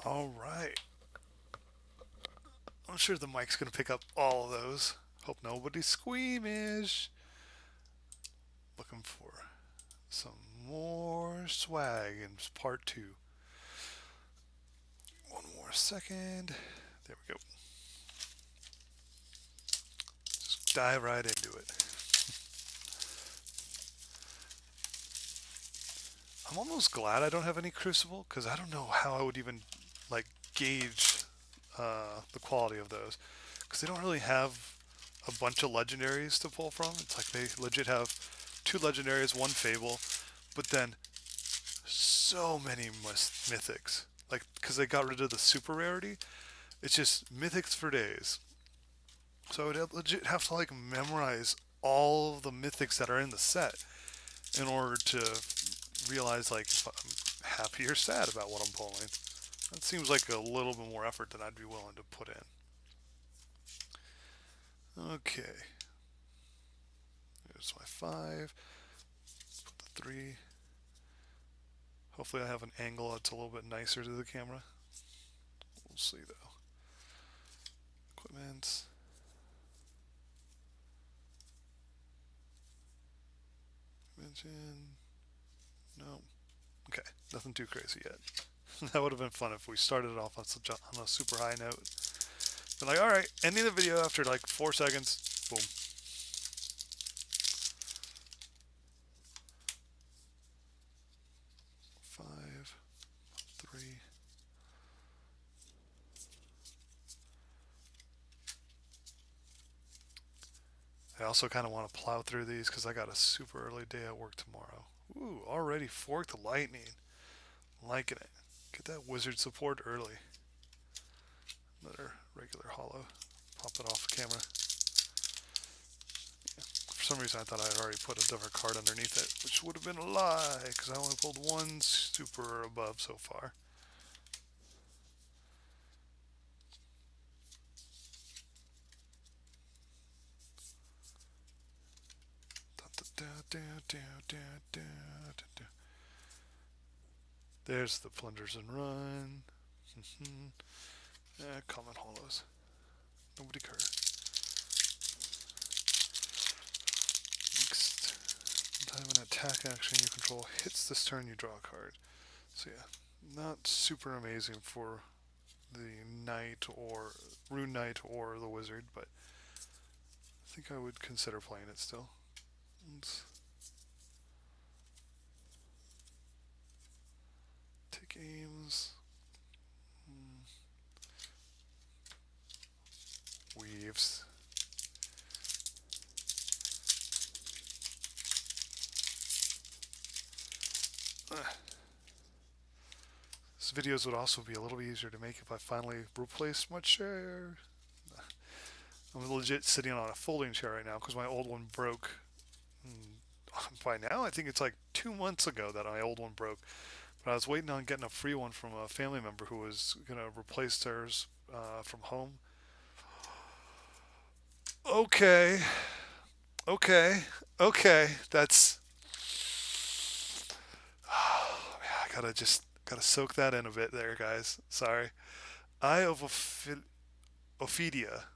All right. I'm sure the mic's going to pick up all of those. Hope nobody's squeamish. Looking for some more swag in part two. One more second. There we go. Just dive right into it. I'm almost glad I don't have any Crucible because I don't know how I would even like gauge the quality of those because they don't really have a bunch of legendaries to pull from. It's like they legit have 2 legendaries, 1 Fable, but then so many mythics. Like because they got rid of the super rarity, it's just mythics for days. So I would legit have to like memorize all of the mythics that are in the set in order to realize like if I'm happy or sad about what I'm pulling. That seems like a little bit more effort than I'd be willing to put in. Okay. There's my 5. Put the 3. Hopefully I have an angle that's a little bit nicer to the camera. We'll see though. Equipment. Mention. No. Okay. Nothing too crazy yet. That would have been fun if we started off on a super high note. But like, alright, ending the video after like 4 seconds. Boom. Five, 3. I also kind of want to plow through these because I got a super early day at work tomorrow. Ooh, already forked lightning. Liking it. Get that wizard support early. Another regular hollow. Pop it off the camera. Yeah. For some reason I thought I had already put a different card underneath it, which would have been a lie because I only pulled 1 super above so far. There's the plungers and run. Common hollows. Nobody cares. Next time an attack action you control hits this turn, you draw a card. So yeah, not super amazing for the knight or rune knight or the wizard, but I think I would consider playing it still. Let's take aims. Weaves. These videos would also be a little bit easier to make if I finally replaced my chair. I'm legit sitting on a folding chair right now because my old one broke. By now, I think it's like 2 months ago that my old one broke. But I was waiting on getting a free one from a family member who was going to replace theirs from home. Okay. Okay. Okay. That's. Oh, man, gotta soak that in a bit there, guys. Sorry. Eye of Ophidia.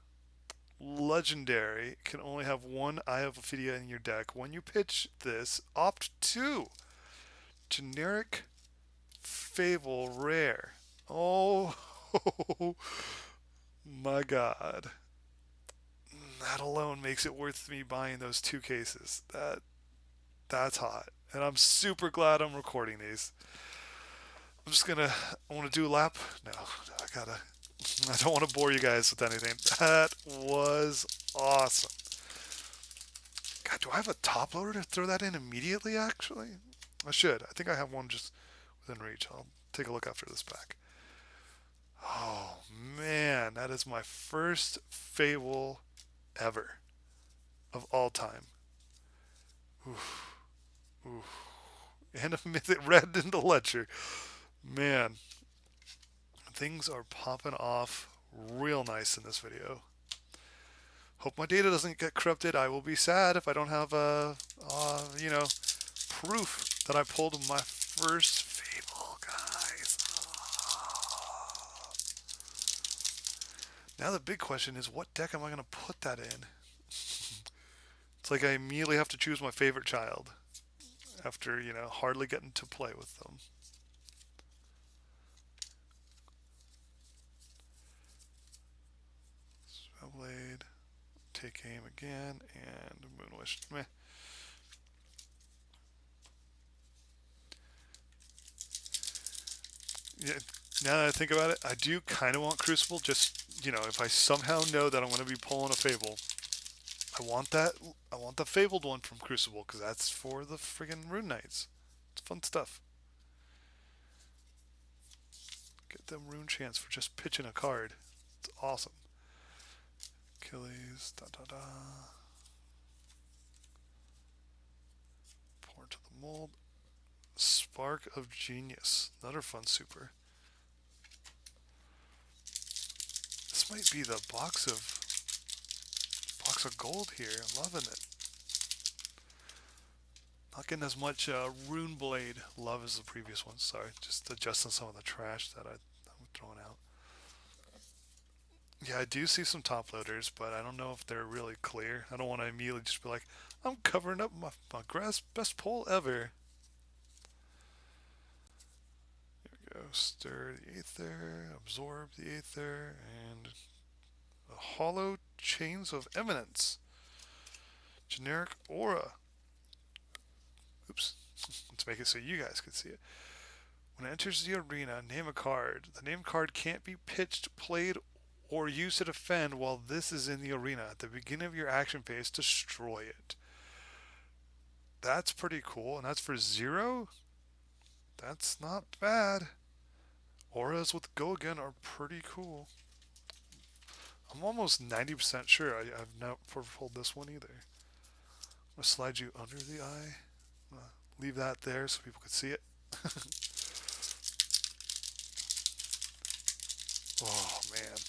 Legendary. Can only have 1 Eye of Ophidia in your deck. When you pitch this, opt 2. Generic Fable rare. Oh my god. That alone makes it worth me buying those 2 cases. That's hot. And I'm super glad I'm recording these. I want to do a lap. No, I don't want to bore you guys with anything. That was awesome. God, do I have a top loader to throw that in immediately, actually? I should. I think I have one just within reach. I'll take a look after this pack. Oh, man. That is my first Fable ever of all time. Oof. Oof. And a mythic red in the ledger. Man, things are popping off real nice in this video. Hope my data doesn't get corrupted. I will be sad if I don't have proof that I pulled my first Fable, guys. Now the big question is, what deck am I going to put that in? It's like I immediately have to choose my favorite child after, hardly getting to play with them. Spellblade, take aim again, and Moonwish. Meh. Yeah, now that I think about it, I do kind of want Crucible. Just if I somehow know that I'm going to be pulling a Fable, I want that. I want the Fabled one from Crucible because that's for the friggin' Rune Knights. It's fun stuff. Get them Rune Chance for just pitching a card. It's awesome. Achilles, da da da. Pour to the mold. Spark of Genius, another fun super. This might be the box of gold here. I'm loving it. Not getting as much Rune Blade love as the previous one. Sorry, just adjusting some of the trash that I'm throwing out. Yeah, I do see some top loaders, but I don't know if they're really clear. I don't want to immediately just be like, I'm covering up my best pull ever. Here we go. Stir the Aether, absorb the Aether, and a hollow Chains of Eminence. Generic Aura. Oops. Let's make it so you guys can see it. When it enters the arena, name a card. The named card can't be pitched, played, or used to defend while this is in the arena. At the beginning of your action phase, destroy it. That's pretty cool, and that's for 0? That's not bad. Auras with Go Again are pretty cool. I'm almost 90% sure I've never pulled this one either. I'm going to slide you under the eye. Leave that there so people can see it. Oh, man.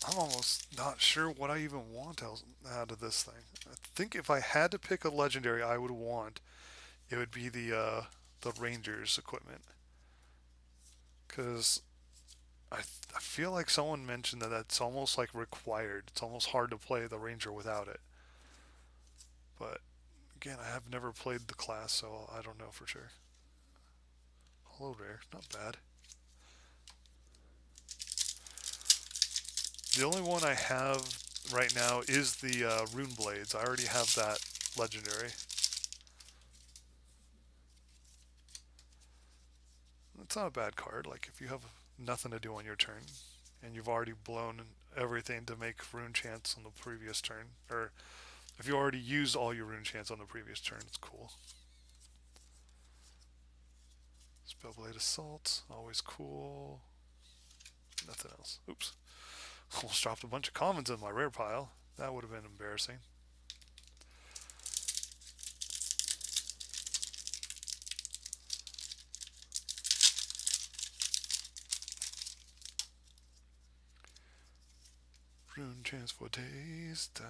I'm almost not sure what I even want out of this thing. I think if I had to pick a legendary I would want, it would be the Rangers equipment. Because I feel like someone mentioned that that's almost like required. It's almost hard to play the Ranger without it. But again, I have never played the class, so I don't know for sure. Hello rare, not bad. The only one I have right now is the Rune Blades. I already have that legendary. It's not a bad card. Like if you have nothing to do on your turn, and you've already blown everything to make Rune Chance on the previous turn, or if you already used all your Rune Chance on the previous turn, it's cool. Spellblade Assault, always cool. Nothing else. Oops. Almost dropped a bunch of commons in my rare pile. That would have been embarrassing. Rune Chance for days down.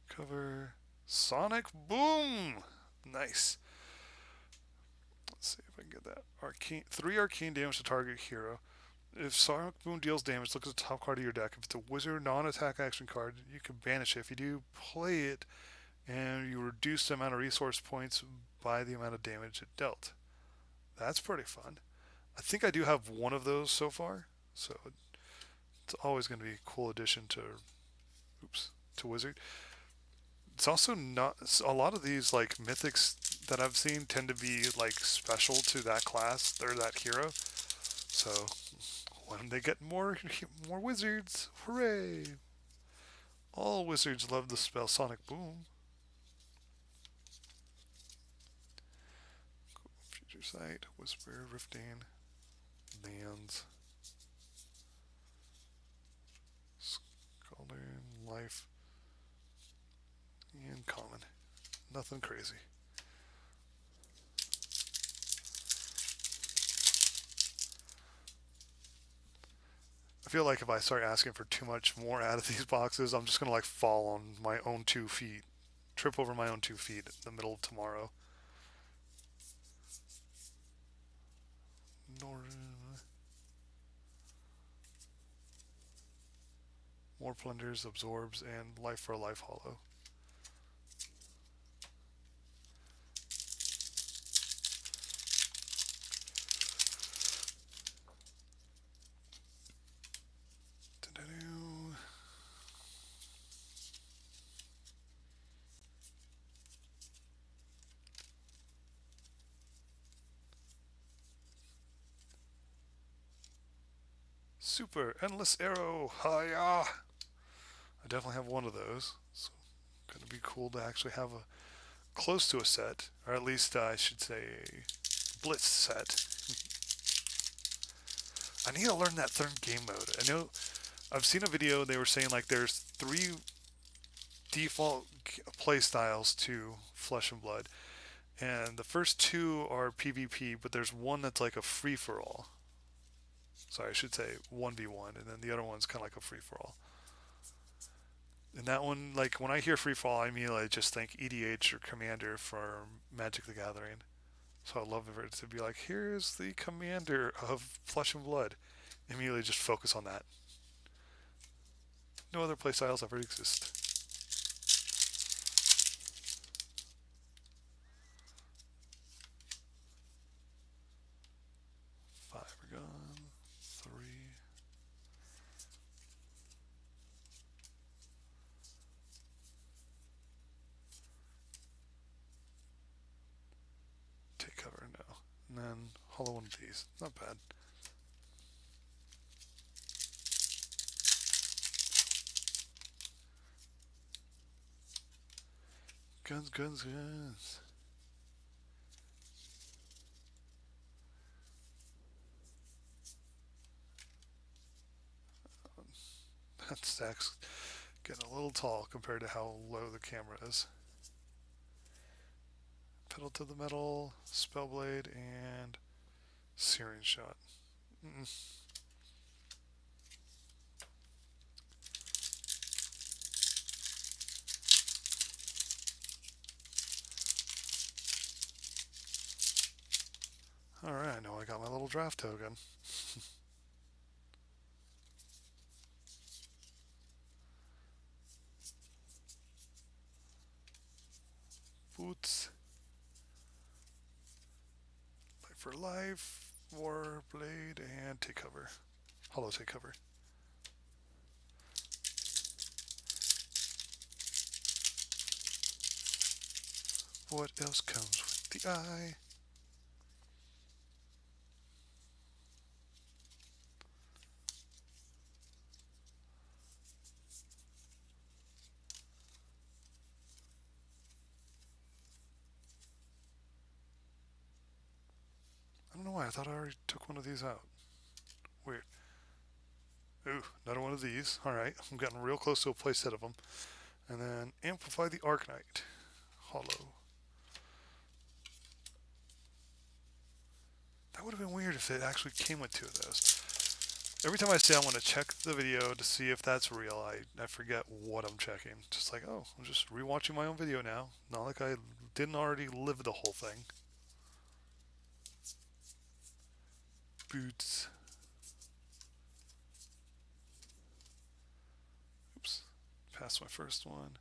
Cover Sonic Boom. Nice. Let's see if I can get that. Arcane, 3 arcane damage to target hero. If Sonic Boom deals damage, look at the top card of your deck. If it's a wizard non-attack action card, you can banish it. If you do, play it, and you reduce the amount of resource points by the amount of damage it dealt. That's pretty fun. I think I do have one of those so far, so it's always going to be a cool addition to Wizard. It's also not a lot of these like mythics that I've seen tend to be like special to that class or that hero. So when they get more wizards, hooray! All wizards love the spell Sonic Boom. Future Sight, Whisper, Rifting, Lands, Scalding, Life, and Common. Nothing crazy. I feel like if I start asking for too much more out of these boxes, I'm just gonna like fall on my own 2 feet, trip over my own 2 feet in the middle of tomorrow. More plunders, absorbs, and life for a life hollow. Super endless arrow, hiya! I definitely have one of those. So gonna be cool to actually have a close to a set, or at least I should say a blitz set. I need to learn that third game mode. I know I've seen a video they were saying like there's 3 default play styles to Flesh and Blood, and the first 2 are PvP, but there's one that's like a free for all. Sorry, I should say 1v1, and then the other one's kind of like a free for all. And that one, like when I hear free for all, I immediately just think EDH or Commander for Magic the Gathering. So I'd love for it to be like, here's the Commander of Flesh and Blood. Immediately just focus on that. No other playstyles ever exist. Five are gone. 3. Take cover, no. And then hollow one of these. Not bad. Guns, guns, guns. That stack's getting a little tall compared to how low the camera is. Pedal to the metal, spellblade, and searing shot. Alright, I know I got my little draft token. Boots. Life for life, war blade, and take cover. Hollow take cover. What else comes with the eye? I don't know why, I thought I already took one of these out. Weird. Ooh, another one of these. Alright, I'm getting real close to a playset of them. And then amplify the Arcanite. Hollow. That would have been weird if it actually came with 2 of those. Every time I say I want to check the video to see if that's real, I forget what I'm checking. Just like, oh, I'm just rewatching my own video now. Not like I didn't already live the whole thing. Boots. Oops. Passed my first one.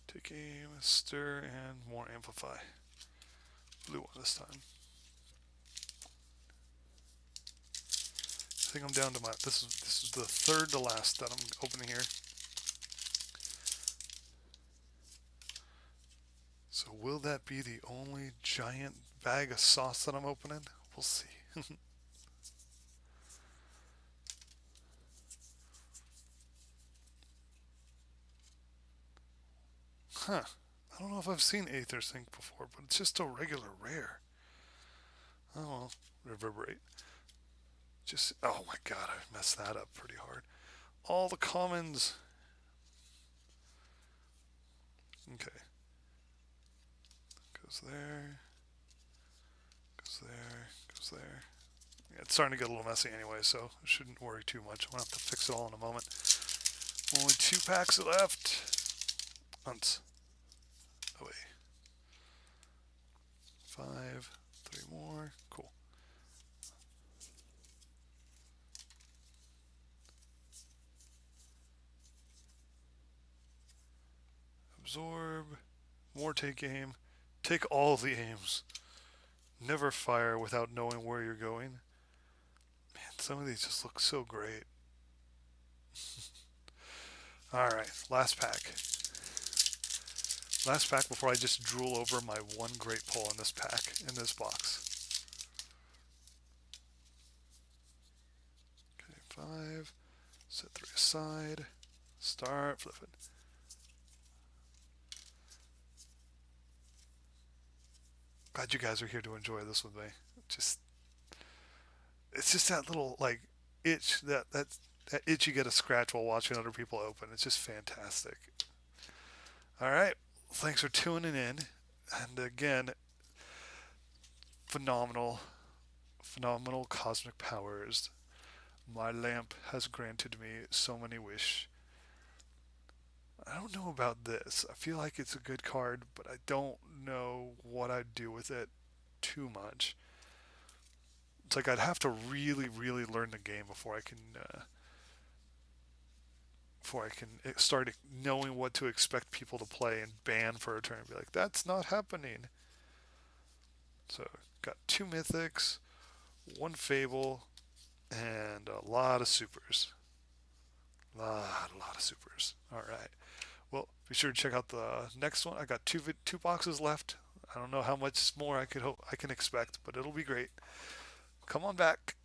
Take aim, stir, and more amplify. Blue one this time. I think I'm down to my. This is the third to last that I'm opening here. So will that be the only giant bag of sauce that I'm opening? We'll see. Huh. I don't know if I've seen Aether Sync before, but it's just a regular rare. Oh well, reverberate. Just, oh my god, I messed that up pretty hard. All the commons. Okay. Goes there. Goes there. Goes there. It's starting to get a little messy anyway, so I shouldn't worry too much. I'll have to fix it all in a moment. Only 2 packs left. Once. Away. 5. 3 more. Cool. Absorb. More take aim. Take all the aims. Never fire without knowing where you're going. Man, some of these just look so great. Alright, last pack. Last pack before I just drool over my one great pull in this pack, in this box. Okay, 5. Set 3 aside. Start flipping. Glad you guys are here to enjoy this with me. It's just that little like itch that itch you get to scratch while watching other people open. It's just fantastic. All right, thanks for tuning in, and again, phenomenal, phenomenal cosmic powers. My lamp has granted me so many wish. I don't know about this. I feel like it's a good card, but I don't know what I'd do with it too much. It's like I'd have to really, really learn the game before I can start knowing what to expect people to play and ban for a turn. Be like, that's not happening. So got 2 mythics, 1 fable, and a lot of supers. A lot of supers. All right. Well, be sure to check out the next one. I got two boxes left. I don't know how much more I can expect, but it'll be great. Come on back.